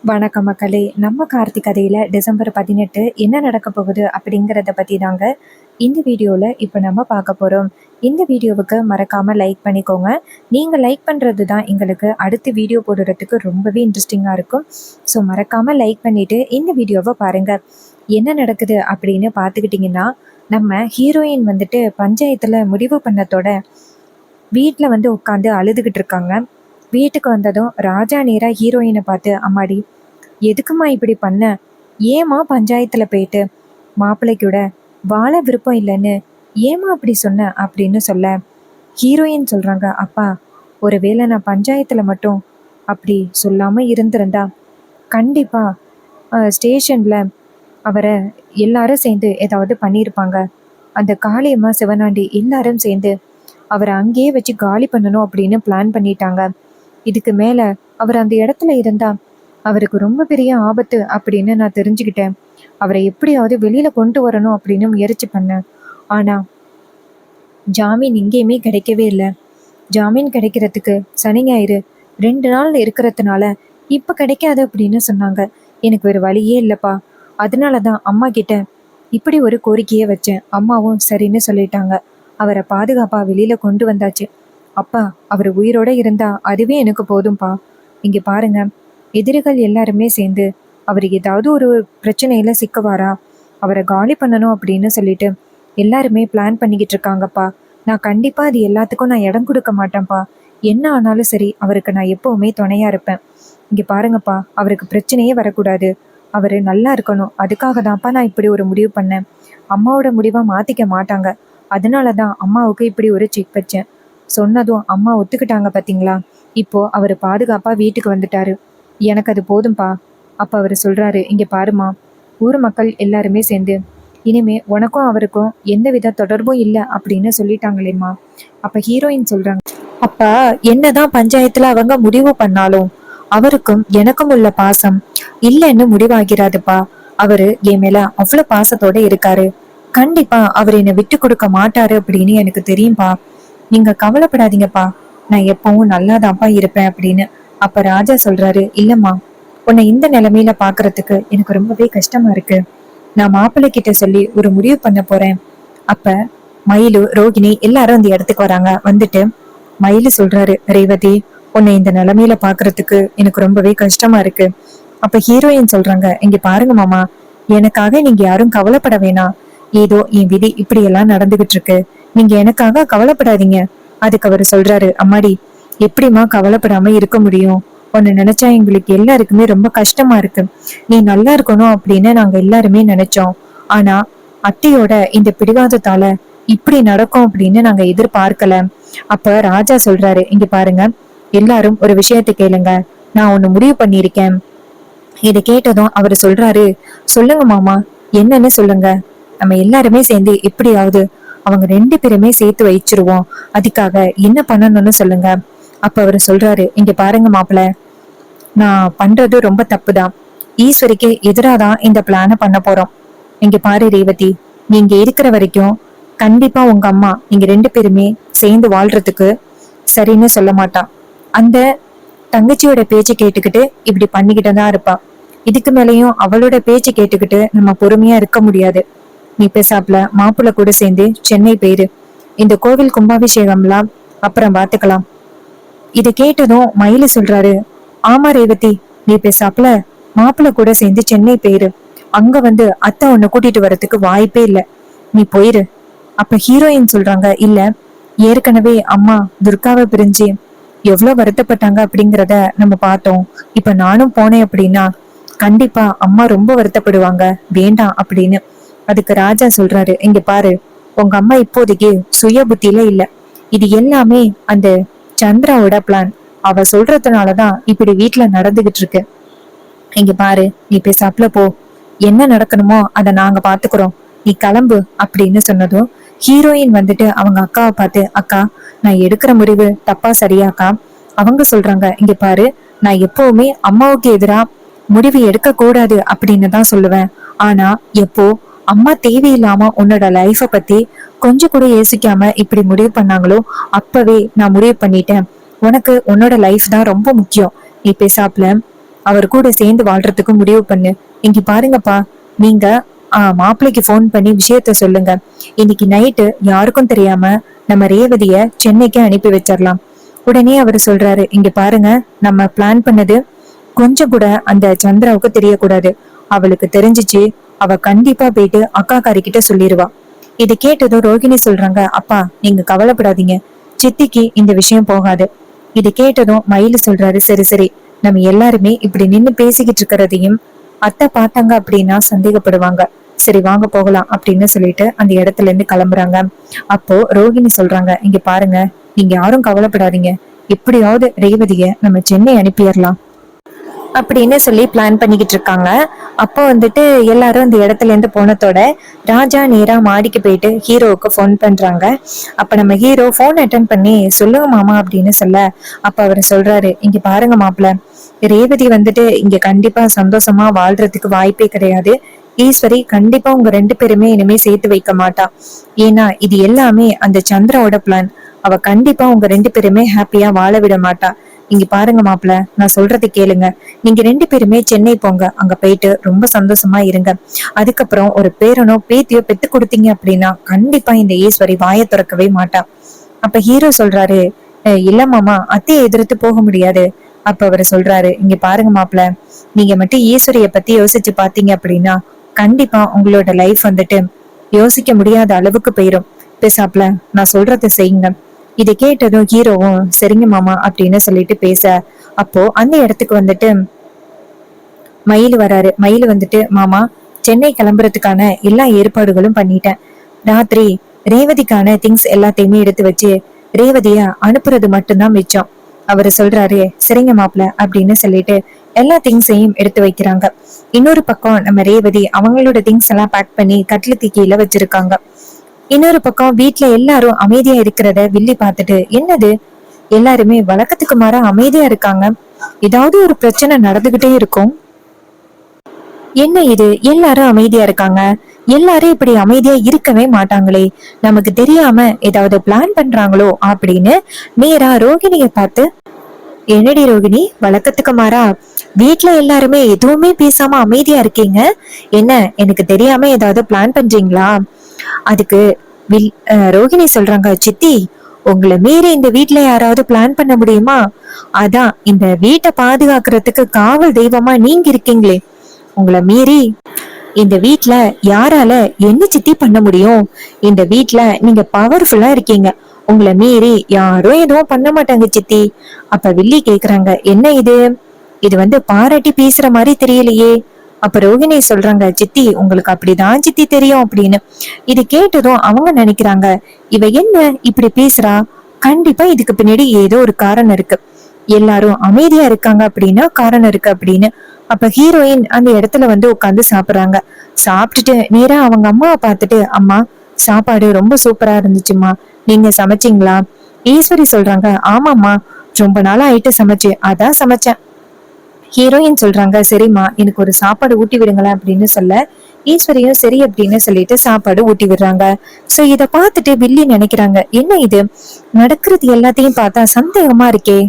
வணக்கம் மக்களே. நம்ம கார்த்திக் கதையில் டிசம்பர் 18 என்ன நடக்க போகுது அப்படிங்கிறத பற்றி தாங்க இந்த வீடியோவில் இப்போ நம்ம பார்க்க போகிறோம். இந்த வீடியோவுக்கு மறக்காமல் லைக் பண்ணிக்கோங்க. நீங்கள் லைக் பண்ணுறது தான் எங்களுக்கு அடுத்த வீடியோ போடுறதுக்கு ரொம்பவே இன்ட்ரெஸ்டிங்காக இருக்கும். ஸோ மறக்காமல் லைக் பண்ணிவிட்டு இந்த வீடியோவை பாருங்கள். என்ன நடக்குது அப்படின்னு பார்த்துக்கிட்டிங்கன்னா, நம்ம ஹீரோயின் வந்துட்டு பஞ்சாயத்தில் முடிவு பண்ணத்தோட வீட்டில் உட்காந்து அழுதுகிட்டு இருக்காங்க. வீட்டுக்கு வந்ததும் ராஜா நேராக ஹீரோயினை பார்த்து, அம்மாடி எதுக்குமா இப்படி பண்ண? ஏமா பஞ்சாயத்தில் போயிட்டு மாப்பிள்ளைக்கூட வாழ விருப்பம் இல்லைன்னு ஏமா அப்படி சொன்ன அப்படின்னு சொல்ல, ஹீரோயின் சொல்கிறாங்க, அப்பா ஒருவேளை நான் பஞ்சாயத்தில் மட்டும் அப்படி சொல்லாமல் இருந்திருந்தா கண்டிப்பாக ஸ்டேஷனில் அவரை எல்லாரும் சேர்ந்து ஏதாவது பண்ணியிருப்பாங்க. அந்த காளியம்மா சிவனாண்டி எல்லாரும் சேர்ந்து அவரை அங்கேயே வச்சு காலி பண்ணணும் அப்படின்னு பிளான் பண்ணிட்டாங்க. இதுக்கு மேலே அவர் அந்த இடத்துல இருந்தா அவருக்கு ரொம்ப பெரிய ஆபத்து அப்படின்னு நான் தெரிஞ்சுக்கிட்டேன். அவரை எப்படியாவது வெளியில கொண்டு வரணும் அப்படின்னு முயற்சி பண்ணேன். ஆனா ஜாமீன் எங்கேயுமே கிடைக்கவே இல்லை. ஜாமீன் கிடைக்கிறதுக்கு சனி ஞாயிறு 2 நாள் இருக்கிறதுனால இப்போ கிடைக்காது அப்படின்னு சொன்னாங்க. எனக்கு ஒரு வழியே இல்லைப்பா. அதனால தான் அம்மா கிட்ட இப்படி ஒரு கோரிக்கையை வச்சேன். அம்மாவும் சரின்னு சொல்லிட்டாங்க. அவரை பாதுகாப்பா வெளியில கொண்டு வந்தாச்சு. அப்பா அவர் உயிரோட இருந்தா அதுவே எனக்கு போதும்பா. இங்க பாருங்க, எதிரிகள் எல்லாருமே சேர்ந்து அவர் ஏதாவது ஒரு பிரச்சனையில சிக்குவாரா, அவரை காலி பண்ணணும் அப்படின்னு சொல்லிட்டு எல்லாருமே பிளான் பண்ணிக்கிட்டு இருக்காங்கப்பா. நான் கண்டிப்பா அது எல்லாத்துக்கும் நான் இடம் கொடுக்க மாட்டேன்ப்பா. என்ன ஆனாலும் சரி அவருக்கு நான் எப்பவுமே துணையா இருப்பேன். இங்க பாருங்கப்பா, அவருக்கு பிரச்சனையே வரக்கூடாது, அவரு நல்லா இருக்கணும். அதுக்காக தான்ப்பா நான் இப்படி ஒரு முடிவு பண்ணேன். அம்மாவோட முடிவை மாத்திக்க மாட்டாங்க. அதனால தான் அம்மாவுக்கு இப்படி ஒரு செக் வச்சேன். சொன்னதும் அம்மா ஒத்துக்கிட்டாங்க பார்த்தீங்களா. இப்போ அவர் பாதுகாப்பா வீட்டுக்கு வந்துட்டாரு. எனக்கு அது போதும்பா. அப்போ அவர் சொல்றாரு, இங்க பாருமா, ஊர் மக்கள் எல்லாருமே சேர்ந்து இனிமே உனக்கும் அவருக்கும் எந்த வித தொடர்பும் இல்லை அப்படின்னு சொல்லிட்டாங்களேம்மா. அப்ப ஹீரோயின் சொல்றாங்க, அப்ப என்னதான் பஞ்சாயத்துல அவங்க முடிவு பண்ணாலும் அவருக்கும் எனக்கும் உள்ள பாசம் இல்லைன்னு முடிவாகிறாதுப்பா. அவரு என் மேல அவ்வளவு பாசத்தோட இருக்காரு. கண்டிப்பா அவர் என்னை விட்டு கொடுக்க மாட்டாரு அப்படின்னு எனக்கு தெரியும்பா. நீங்க கவலைப்படாதீங்கப்பா, நான் எப்பவும் நல்லாதான்ப்பா இருப்பேன் அப்படின்னு. அப்ப ராஜா சொல்றாரு, இல்லம்மா, உன்னை இந்த நிலைமையில பாக்குறதுக்கு எனக்கு ரொம்பவே கஷ்டமா இருக்கு. நான் மாப்பிள்ளை கிட்ட சொல்லி ஒரு முடிவு பண்ண போறேன். அப்ப மயிலு ரோகிணி எல்லாரும் அந்த இடத்துக்கு வராங்க. வந்துட்டு மயிலு சொல்றாரு, ரேவதி உன்னை இந்த நிலைமையில பாக்குறதுக்கு எனக்கு ரொம்பவே கஷ்டமா இருக்கு. அப்ப ஹீரோயின் சொல்றாங்க, இங்க பாருங்க மாமா, எனக்காக நீங்க யாரும் கவலைப்பட வேணாம். ஏதோ என் விதி இப்படி எல்லாம் நடந்துகிட்டு இருக்கு, நீங்க எனக்காக கவலைப்படாதீங்க. அதுக்கு அவர் சொல்றாரு, அம்மாடி எப்படிமா கவலைப்படாம இருக்க முடியும்? உன்னை நினைச்சா எங்களுக்கு எல்லாருக்குமே ரொம்ப கஷ்டமா இருக்கு. நீ நல்லா இருக்கணும் அப்படின்னு நாங்க எல்லாருமே நினைச்சோம். ஆனா அத்தையோட இந்த பிடிவாதத்தால இப்படி நடக்கும் அப்படின்னு நாங்க எதிர்பார்க்கல. அப்ப ராஜா சொல்றாரு, இங்க பாருங்க, எல்லாரும் ஒரு விஷயத்தை கேளுங்க. நான் ஒண்ணு முடிவு பண்ணியிருக்கேன். இதை கேட்டதும் அவர் சொல்றாரு, சொல்லுங்க மாமா, என்னன்னு சொல்லுங்க. நம்ம எல்லாருமே சேர்ந்து எப்படியாவது அவங்க 2 பேருமே சேர்த்து வச்சிருவோம். அதுக்காக என்ன பண்ணணும்னு சொல்லுங்க. அப்ப அவர் சொல்றாரு, இங்க பாருங்க மாப்பிள்ள, நான் பண்றது ரொம்ப தப்புதான். ஈஸ்வரிக்கு எதிராக தான் இந்த பிளான பண்ண போறோம். இங்க பாரு ரேவதி, நீங்க இருக்கிற வரைக்கும் கண்டிப்பா உங்க அம்மா நீங்க 2 பேருமே சேர்ந்து வாழ்றதுக்கு சரின்னு சொல்ல மாட்டா. அந்த தங்கச்சியோட பேச்சு கேட்டுக்கிட்டு இப்படி பண்ணிக்கிட்டு தான் இருப்பா. இதுக்கு மேலேயும் அவளோட பேச்சு கேட்டுக்கிட்டு நம்ம பொறுமையா இருக்க முடியாது. நீ பேசாப்ல மாப்பிள்ள கூட சேர்ந்து சென்னை போயிரு. இந்த கோவில் கும்பாபிஷேகம்லாம் அப்புறம் பாத்துக்கலாம். இதை கேட்டதும் மயிலு சொல்றாரு, ஆமா ரேவதி, நீ பேசாப்ல மாப்பிள்ள கூட சேர்ந்து சென்னை போயிரு. அங்க அத்தை உன்னை கூட்டிட்டு வரதுக்கு வாய்ப்பே இல்லை, நீ போயிரு. அப்ப ஹீரோயின் சொல்றாங்க, இல்ல, ஏற்கனவே அம்மா துர்காவை பிரிஞ்சு எவ்வளவு வருத்தப்பட்டாங்க அப்படிங்கிறத நம்ம பார்த்தோம். இப்ப நானும் போனேன் அப்படின்னா கண்டிப்பா அம்மா ரொம்ப வருத்தப்படுவாங்க, வேண்டாம் அப்படின்னு. அதுக்கு ராஜா சொல்றாரு, இங்க பாரு, உங்க அம்மா இப்போதைக்கு சுய புத்தியில இல்ல. இது எல்லாமே அந்த சந்திராவோட பிளான். அவ சொல்றதுனாலதான் இப்படி வீட்டுல நடந்துகிட்டு இருக்கு. இங்க பாரு, நீ பேசாப்ல போ, என்ன நடக்கணுமோ அதை நாங்க பாத்துக்கிறோம், நீ கிளம்பு அப்படின்னு சொன்னதும் ஹீரோயின் அவங்க அக்காவை பார்த்து, அக்கா நான் எடுக்கிற முடிவு தப்பா சரியாக்கா? அவங்க சொல்றாங்க, இங்க பாரு, நான் எப்பவுமே அம்மாவுக்கு எதிரா முடிவு எடுக்க கூடாது அப்படின்னு தான் சொல்லுவேன். ஆனா எப்போ அம்மா தேவையில்லாம உன்னோட லைஃப பத்தி கொஞ்சம் கூட யோசிக்காம இப்படி முடிவு பண்ணாங்களோ அப்பவே நான் முடிவு பண்ணிட்டேன், உனக்கு உன்னோட லைஃப் தான் ரொம்ப முக்கியம். நீ பேசாப்ல அவர் கூட சேர்ந்து வாழ்றதுக்கு முடிவு பண்ணு. இங்க பாருங்கப்பா, நீங்க மாப்பிள்ளைக்கு ஃபோன் பண்ணி விஷயத்த சொல்லுங்க. இன்னைக்கு நைட்டு யாருக்கும் தெரியாம நம்ம ரேவதிய சென்னைக்கு அனுப்பி வச்சிடலாம். உடனே அவர் சொல்றாரு, இங்க பாருங்க, நம்ம பிளான் பண்ணது கொஞ்சம் கூட அந்த சந்திராவுக்கு தெரியக்கூடாது. அவளுக்கு தெரிஞ்சிச்சு, அவ கண்டிப்பா போயிட்டு அக்கா காரிக்கிட்ட சொல்லிடுவா. இது கேட்டதும் ரோகிணி சொல்றாங்க, அப்பா நீங்க கவலைப்படாதீங்க, சித்திக்கு இந்த விஷயம் போகாது. இது கேட்டதும் மயிலு சொல்றாரு, சரி சரி, நம்ம எல்லாருமே இப்படி நின்னு பேசிக்கிட்டு இருக்கிறதையும் அத்தை பார்த்தாங்க அப்படின்னா சந்தேகப்படுவாங்க. சரி வாங்க போகலாம் அப்படின்னு சொல்லிட்டு அந்த இடத்துல இருந்து கிளம்புறாங்க. அப்போ ரோகிணி சொல்றாங்க, இங்க பாருங்க, நீங்க யாரும் கவலைப்படாதீங்க, எப்படியாவது ரேவதிய நம்ம சென்னை அனுப்பிடலாம் அப்படின்னு சொல்லி பிளான் பண்ணிக்கிட்டு இருக்காங்க. அப்போ வந்துட்டு எல்லாரும் அந்த இடத்துல இருந்து போனதோட ராஜா நேரா மாடிக்கு போயிட்டு ஹீரோவுக்கு ஃபோன் பண்றாங்க. அப்ப நம்ம ஹீரோ ஃபோன் அட்டன் பண்ணி சொல்லுங்க மாமா அப்படின்னு சொல்ல, அப்ப அவர் சொல்றாரு, இங்க பாருங்க மாப்பிள்ள, ரேவதி வந்துட்டு இங்க கண்டிப்பா சந்தோஷமா வாழ்றதுக்கு வாய்ப்பே கிடையாது. ஈஸ்வரி கண்டிப்பா உங்க 2 பேருமே இனிமே சேர்த்து வைக்க மாட்டா. ஏன்னா இது எல்லாமே அந்த சந்திராவோட பிளான். அவ கண்டிப்பா உங்க 2 பேருமே ஹாப்பியா வாழ விட மாட்டா. இங்க பாருங்க மாப்பிள்ள, நான் சொல்றதை கேளுங்க. நீங்க 2 பேருமே சென்னை போங்க, அங்க போயிட்டு ரொம்ப சந்தோஷமா இருங்க. அதுக்கப்புறம் ஒரு பேரனோ பேத்தியோ பெத்து கொடுத்தீங்க அப்படின்னா கண்டிப்பா இந்த ஈஸ்வரி வாயை திறக்கவே மாட்டா. அப்ப ஹீரோ சொல்றாரு, இல்ல மாமா, அத்தையை எதிர்த்து போக முடியாது. அப்ப அவரு சொல்றாரு, இங்க பாருங்க மாப்பிள்ள, நீங்க மட்டும் ஈஸ்வரிய பத்தி யோசிச்சு பாத்தீங்க அப்படின்னா கண்டிப்பா உங்களோட லைஃப் வந்துட்டு யோசிக்க முடியாத அளவுக்கு போயிரும். பேசாப்ல நான் சொல்றதை செய்யுங்க. இதை கேட்டதும் ஹீரோவும் சரிங்க மாமா அப்படின்னு சொல்லிட்டு பேச, அப்போ அந்த இடத்துக்கு வந்துட்டு மயில் வராரு. மயில் வந்துட்டு, மாமா, சென்னை கிளம்புறதுக்கான எல்லா ஏற்பாடுகளும் பண்ணிட்டேன். ராத்திரி ரேவதிக்கான திங்ஸ் எல்லாத்தையுமே எடுத்து வச்சு ரேவதிய அனுப்புறது மட்டும்தான் மிச்சம். அவரு சொல்றாரு, சரிங்க மாப்பிள்ள அப்படின்னு சொல்லிட்டு எல்லா திங்ஸையும் எடுத்து வைக்கிறாங்க. இன்னொரு பக்கம் நம்ம ரேவதி அவங்களோட திங்ஸ் எல்லாம் பேக் பண்ணி கட்டிலுக்கு கீழே வச்சிருக்காங்க. இன்னொரு பக்கம் வீட்டுல எல்லாரும் அமைதியா இருக்கிறத வில்லி பார்த்துட்டு, என்னது எல்லாருமே வழக்கத்துக்கு மாற அமைதியா இருக்காங்க, ஏதாவது ஒரு பிரச்சனை நடந்துகிட்டே இருக்கும், என்ன இது எல்லாரும் அமைதியா இருக்காங்க, எல்லாரும் இப்படி அமைதியா இருக்கவே மாட்டாங்களே, நமக்கு தெரியாம ஏதாவது பிளான் பண்றாங்களோ அப்படின்னு நேரா ரோகிணிய பார்த்து, என்னடி ரோகிணி, வழக்கத்துக்கு மாறா வீட்ல எல்லாருமே எதுவுமே பேசாம அமைதியா இருக்கீங்க, என்ன எனக்கு தெரியாம ஏதாவது பிளான் பண்றீங்களா? அதுக்கு ரோகிணி சொல்றாங்க, சித்தி, உங்களை மீறி இந்த வீட்ல யாராவது பிளான் பண்ண முடியுமா? அதான் இந்த வீட்டை பாதுகாக்கிறதுக்கு காவல் தெய்வமா நீங்க இருக்கீங்களே, உங்களை மீறி இந்த வீட்ல யாரால என்ன சித்தி பண்ண முடியும்? இந்த வீட்ல நீங்க பவர்ஃபுல்லா இருக்கீங்க, உங்களை மீறி யாரும் எதுவும் பண்ண மாட்டாங்க சித்தி. அப்ப வில்லி கேக்குறாங்க, என்ன இது, இது வந்து பாராட்டி பேசுற மாதிரி தெரியலையே. அப்ப ரோகிணி சொல்றாங்க, சித்தி உங்களுக்கு அப்படிதான் சித்தி தெரியும் அப்படின்னு. இது கேட்டதும் அவங்க நினைக்கிறாங்க, இவ என்ன இப்படி பேசுறா, கண்டிப்பா இதுக்கு பின்னாடி ஏதோ ஒரு காரணம் இருக்கு, எல்லாரும் அமைதியா இருக்காங்க அப்படின்னா காரணம் இருக்கு அப்படின்னு. அப்ப ஹீரோயின் அந்த இடத்துல வந்து உட்காந்து சாப்பிடுறாங்க. சாப்பிட்டுட்டு நேரா அவங்க அம்மாவை பார்த்துட்டு, அம்மா சாப்பாடு ரொம்ப சூப்பரா இருந்துச்சுமா, நீங்க சமைச்சீங்களா? ஈஸ்வரி சொல்றாங்க, ஆமாம்மா, ரொம்ப நாளா ஆயிட்டு சமைச்சு, அதான் சமைச்சேன். ஹீரோயின் சொல்றாங்க, சரிம்மா எனக்கு ஒரு சாப்பாடு ஊட்டி விடுங்களேன் அப்படின்னு சொல்ல, ஈஸ்வரியும் சரி அப்படின்னு சொல்லிட்டு சாப்பாடு ஊட்டி விடுறாங்க. சோ இத பார்த்துட்டு வில்லி நினைக்கிறாங்க, என்ன இது நடக்கிறது எல்லாத்தையும் பார்த்தா சந்தேகமா இருக்கே,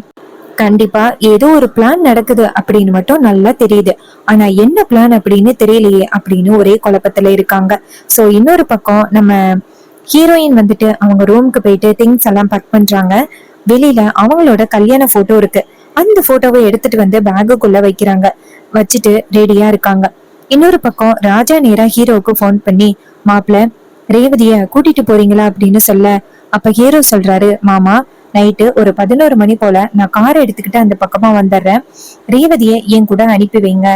கண்டிப்பா ஏதோ ஒரு பிளான் நடக்குது அப்படின்னு மட்டும் நல்லா தெரியுது, ஆனா என்ன பிளான் அப்படின்னு தெரியலையே அப்படின்னு ஒரே குழப்பத்துல இருக்காங்க. சோ இன்னொரு பக்கம் நம்ம ஹீரோயின் வந்துட்டு அவங்க ரூமுக்கு போயிட்டு திங்ஸ் எல்லாம் பேக் பண்றாங்க. வெளியில அவங்களோட கல்யாண போட்டோ இருக்கு, அந்த போட்டோவை எடுத்துட்டு வந்து பேக்குக்குள்ள வைக்கிறாங்க. வச்சுட்டு ரெடியா இருக்காங்க. இன்னொரு பக்கம் ராஜா நேரா ஹீரோவுக்கு போன் பண்ணி, மாப்பிள்ள ரேவதிய கூட்டிட்டு போறீங்களா அப்படின்னு சொல்ல, அப்ப ஹீரோ சொல்றாரு, மாமா நைட்டு ஒரு 11 மணி போல நான் காரை எடுத்துக்கிட்டு அந்த பக்கமா வந்துடுறேன், ரேவதிய என் கூட அனுப்பி வைங்க.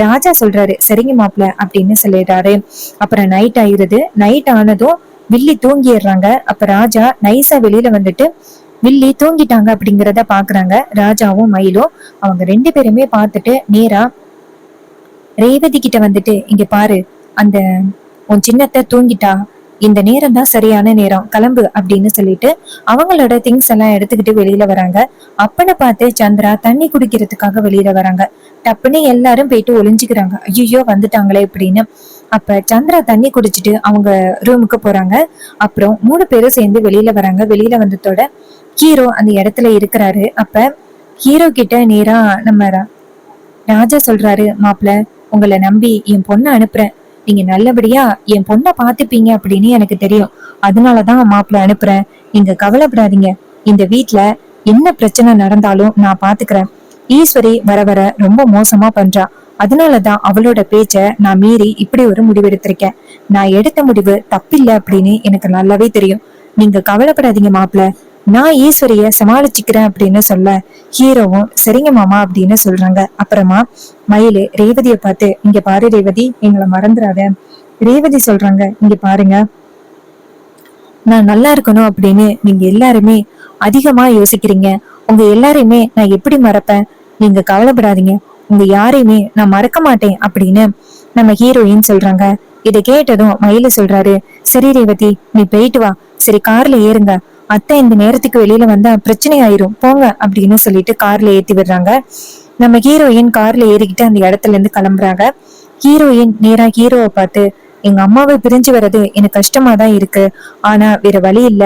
ராஜா சொல்றாரு, சரிங்க மாப்பிள்ள அப்படின்னு சொல்லிடுறாரு. அப்புறம் நைட் ஆயிருது. நைட் ஆனதும் வில்லி தூங்கிடுறாங்க. அப்ப ராஜா நைஸா வெளியில வந்துட்டு வில்லி தூங்கிட்டாங்க அப்படிங்கிறத பாக்குறாங்க. ராஜாவும் மயிலும் அவங்க 2 பேருமே பார்த்துட்டு நேரா ரேவதி கிட்ட வந்துட்டு, இங்க பாரு, அந்த உன் சின்னத்தை தூங்கிட்டா, இந்த நேரம் தான் சரியான நேரம், கிளம்பு அப்படின்னு சொல்லிட்டு அவங்களோட திங்ஸ் எல்லாம் எடுத்துக்கிட்டு வெளியில வராங்க. அப்பனை பார்த்து சந்திரா தண்ணி குடிக்கிறதுக்காக வெளியில வராங்க. டப்புன்னு எல்லாரும் போயிட்டு ஒளிஞ்சுக்கிறாங்க, ஐயோ வந்துட்டாங்களே அப்படின்னு. அப்ப சந்திரா தண்ணி குடிச்சிட்டு அவங்க ரூமுக்கு போறாங்க. அப்புறம் 3 பேரும் சேர்ந்து வெளியில வராங்க. வெளியில வந்ததோட ஹீரோ அந்த இடத்துல இருக்கிறாரு. அப்ப ஹீரோ கிட்ட நேரா நம்ம ராஜா சொல்றாரு, மாப்பிள்ள, உங்களை நம்பி என் பொண்ணை அனுப்புறேன். நீங்க நல்லபடியா என் பொண்ணை பாத்துப்பீங்க அப்படின்னு எனக்கு தெரியும். அதனாலதான் மாப்பிள்ள அனுப்புறேன். நீங்க கவலைப்படாதீங்க. இந்த வீட்ல என்ன பிரச்சனை நடந்தாலும் நான் பாத்துக்கிறேன். ஈஸ்வரி வர வர ரொம்ப மோசமா பண்றா. அதனாலதான் அவளோட பேச்ச நான் மீறி இப்படி ஒரு முடிவெடுத்திருக்கேன். நான் எடுத்த முடிவு தப்பில்லை அப்படின்னு எனக்கு நல்லாவே தெரியும். நீங்க கவலைப்படாதீங்க மாப்பிள்ள, நான் ஈஸ்வரிய சமாளிச்சுக்கிறேன் அப்படின்னு சொல்ல ஹீரோவும் சரிங்க மாமா அப்படின்னு சொல்றாங்க. அப்புறமா மயிலு ரேவதிய பார்த்து, இங்க பாரு ரேவதி, எங்களை மறந்துடாத. ரேவதி சொல்றாங்க, இங்க பாருங்க, நான் நல்லா இருக்கணும் அப்படின்னு நீங்க எல்லாருமே அதிகமா யோசிக்கிறீங்க. உங்க எல்லாரையுமே நான் எப்படி மறப்பேன்? நீங்க கவலைப்படாதீங்க, உங்க யாரையுமே நான் மறக்க மாட்டேன் அப்படின்னு நம்ம ஹீரோயின் சொல்றாங்க. இதை கேட்டதும் மயிலு சொல்றாரு, சரி ரேவதி, நீ போயிட்டு வா. சரி, கார்ல ஏறுங்க. அத்தை இந்த நேரத்துக்கு வெளியில வந்தா பிரச்சனை ஆயிரும், போங்க அப்படின்னு சொல்லிட்டு கார்ல ஏத்தி விடுறாங்க. நம்ம ஹீரோயின் கார்ல ஏறிக்கிட்டு அந்த இடத்துல இருந்து கிளம்புறாங்க. ஹீரோயின் நேரா ஹீரோவை பார்த்து, எங்க அம்மாவை பிரிஞ்சு வர்றது எனக்கு கஷ்டமா தான் இருக்கு. ஆனா வேற வழி இல்ல.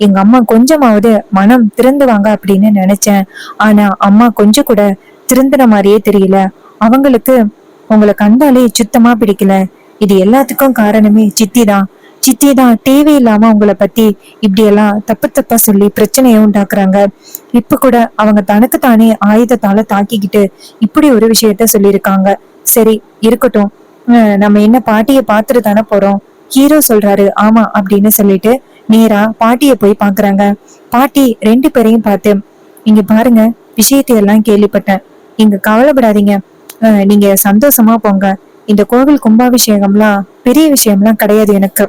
எங்க அம்மா கொஞ்சமாவது மனம் திருந்துவாங்க அப்படின்னு நினைச்சேன். ஆனா அம்மா கொஞ்சம் கூட திருந்தின மாதிரியே தெரியல. அவங்களுக்கு உங்களை கண்டாலே சுத்தமா பிடிக்கல. இது எல்லாத்துக்கும் காரணமே சித்தி தான். சித்தி தான் தேவையில்லாம உங்களை பத்தி இப்படி எல்லாம் தப்பு தப்பா சொல்லி பிரச்சனையை உண்டாக்குறாங்க. இப்ப கூட அவங்க தனக்குத்தானே ஆயுதத்தால தாக்கிக்கிட்டு இப்படி ஒரு விஷயத்த சொல்லியிருக்காங்க. சரி, இருக்கட்டும். நம்ம என்ன பாட்டிய பாத்துட்டு தானே போறோம். ஹீரோ சொல்றாரு, ஆமா அப்படின்னு சொல்லிட்டு நேரா பாட்டிய போய் பாக்குறாங்க. பாட்டி ரெண்டு பேரையும் பார்த்து, இங்க பாருங்க, விஷயத்தையெல்லாம் கேள்விப்பட்டேன். நீங்க கவலைப்படாதீங்க. நீங்க சந்தோஷமா போங்க. இந்த கோவில் கும்பாபிஷேகம்லாம் பெரிய விஷயம்லாம் கிடையாது எனக்கு.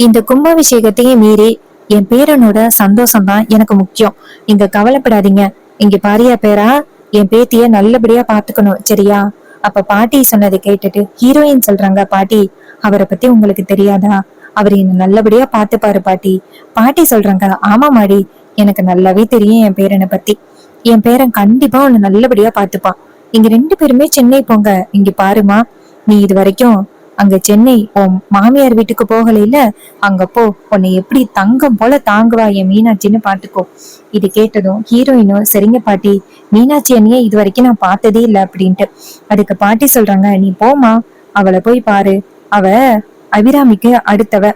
இந்த கும்பாபிஷேகத்தையே மீறி என் பேரனோட சந்தோஷம் தான் எனக்கு முக்கியம். நீங்க கவலைப்படாதீங்க. இங்க பாரியா பேரா, என் பேத்திய நல்லபடியா பாத்துக்கணும், சரியா? அப்ப பாட்டி சொன்னதை கேட்டுட்டு ஹீரோயின் சொல்றாங்க, பாட்டி, அவரை பத்தி உங்களுக்கு தெரியாதா? அவர் என்ன நல்லபடியா பாத்துப்பாரு பாட்டி. பாட்டி சொல்றாங்க, ஆமா மாடி, எனக்கு நல்லாவே தெரியும் என் பேரனை பத்தி. என் பேரன் கண்டிப்பா உன்னை நல்லபடியா பாத்துப்பான். நீங்க ரெண்டு பேருமே சென்னை போங்க. இங்க பாருமா, நீ இது வரைக்கும் அங்க சென்னை உன் மாமியார் வீட்டுக்கு போகல, இல்ல? அங்க போ, உன்னை எப்படி தங்கம் போல தாங்குவா என் மீனாட்சின்னு பாத்துக்கோ. இது கேட்டதும் ஹீரோயினும், சரிங்க பாட்டி, மீனாட்சி அண்ணிய இது வரைக்கும் நான் பார்த்ததே இல்லை அப்படின்ட்டு. அதுக்கு பாட்டி சொல்றாங்க, நீ போமா, அவளை போய் பாரு. அவ அபிராமிக்கு அடுத்தவ.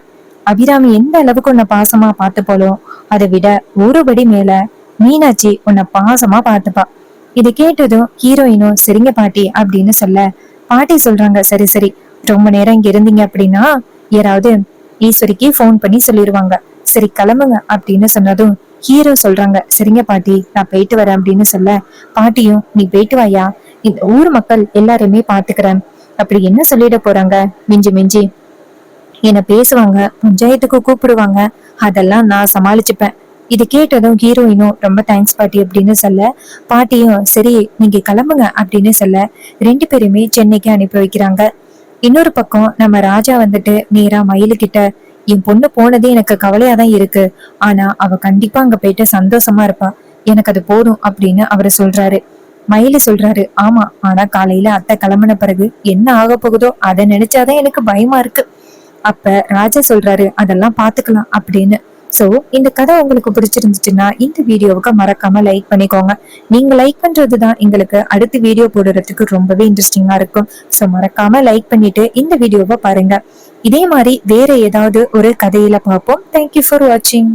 அபிராமி எந்த அளவுக்கு உன்னை பாசமா பார்த்து போலும், அதை விட ஒருபடி மேல மீனாட்சி உன்னை பாசமா பார்த்துப்பா. இதை கேட்டதும் ஹீரோயினும் சரிங்க பாட்டி அப்படின்னு சொல்ல பாட்டி சொல்றாங்க, சரி சரி, ரொம்ப நேரம் இங்க இருந்தீங்க அப்படின்னா யாராவது ஈஸ்வரிக்கு போன் பண்ணி சொல்லிடுவாங்க. சரி கிளம்புங்க அப்படின்னு சொன்னதும் ஹீரோ சொல்றாங்க, சரிங்க பாட்டி, நான் போயிட்டு வரேன் அப்படின்னு சொல்ல பாட்டியும், நீ போயிட்டு வாயா, இந்த ஊர் மக்கள் எல்லாருமே பாத்துக்கிறேன். அப்படி என்ன சொல்லிட போறாங்க? மிஞ்சி மிஞ்சி என்ன பேசுவாங்க, பஞ்சாயத்துக்கு கூப்பிடுவாங்க, அதெல்லாம் நான் சமாளிச்சுப்பேன். இது கேட்டதும் ஹீரோயினும், ரொம்ப தேங்க்ஸ் பாட்டி அப்படின்னு சொல்ல பாட்டியும், சரி நீங்க கிளம்புங்க அப்படின்னு சொல்ல ரெண்டு பேருமே சென்னைக்கு அனுப்பி வைக்கிறாங்க. இன்னொரு பக்கம் நம்ம ராஜா வந்துட்டு நேரா மயிலு கிட்ட, என் பொண்ணு போனதே எனக்கு கவலையாதான் இருக்கு. ஆனா அவ கண்டிப்பா அங்க போயிட்டு சந்தோஷமா இருப்பா. எனக்கு அது போதும் அப்படின்னு அவரு சொல்றாரு. மயிலு சொல்றாரு, ஆமா, ஆனா காலையில அத்தை கிளம்பின பிறகு என்ன ஆக போகுதோ அதை நினைச்சாதான் எனக்கு பயமா இருக்கு. அப்ப ராஜா சொல்றாரு, அதெல்லாம் பாத்துக்கலாம் அப்படின்னு. சோ இந்த கதை உங்களுக்கு பிடிச்சிருந்துச்சுன்னா இந்த வீடியோவுக்கு மறக்காம லைக் பண்ணிக்கோங்க. நீங்க லைக் பண்றதுதான் எங்களுக்கு அடுத்த வீடியோ போடுறதுக்கு ரொம்பவே இன்ட்ரெஸ்டிங்கா இருக்கும். சோ மறக்காம லைக் பண்ணிட்டு இந்த வீடியோவை பாருங்க. இதே மாதிரி வேற ஏதாவது ஒரு கதையில பார்ப்போம். தேங்க்யூ ஃபார் வாட்சிங்.